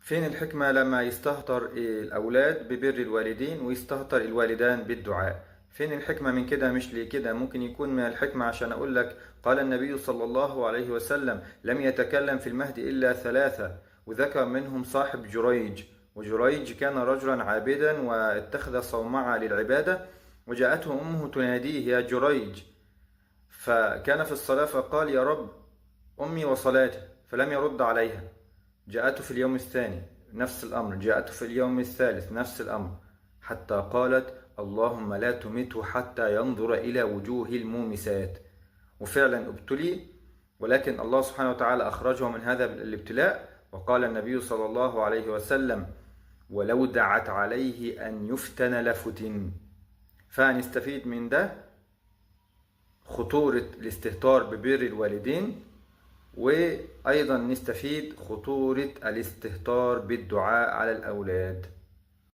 فين الحكمة لما يستهتر الأولاد ببر الوالدين ويستهتر الوالدان بالدعاء؟ فين الحكمة من كده؟ مش ليه كده ممكن يكون من الحكمة عشان أقول لك قال النبي صلى الله عليه وسلم لم يتكلم في المهد إلا ثلاثة، وذكر منهم صاحب جريج. وجريج كان رجلا عابدا واتخذ صومعة للعبادة، وجاءته أمه تناديه يا جريج، فكان في الصلاة فقال يا رب أمي وصلاتي، فلم يرد عليها. جاءته في اليوم الثاني نفس الأمر، جاءته في اليوم الثالث نفس الأمر، حتى قالت اللهم لا تمته حتى ينظر إلى وجوه المومسات. وفعلا ابتلي، ولكن الله سبحانه وتعالى أخرجه من هذا الابتلاء. وقال النبي صلى الله عليه وسلم ولو دعت عليه أن يفتن لفتن. فنستفيد من ده خطورة الاستهتار ببر الوالدين، وأيضا نستفيد خطورة الاستهتار بالدعاء على الأولاد.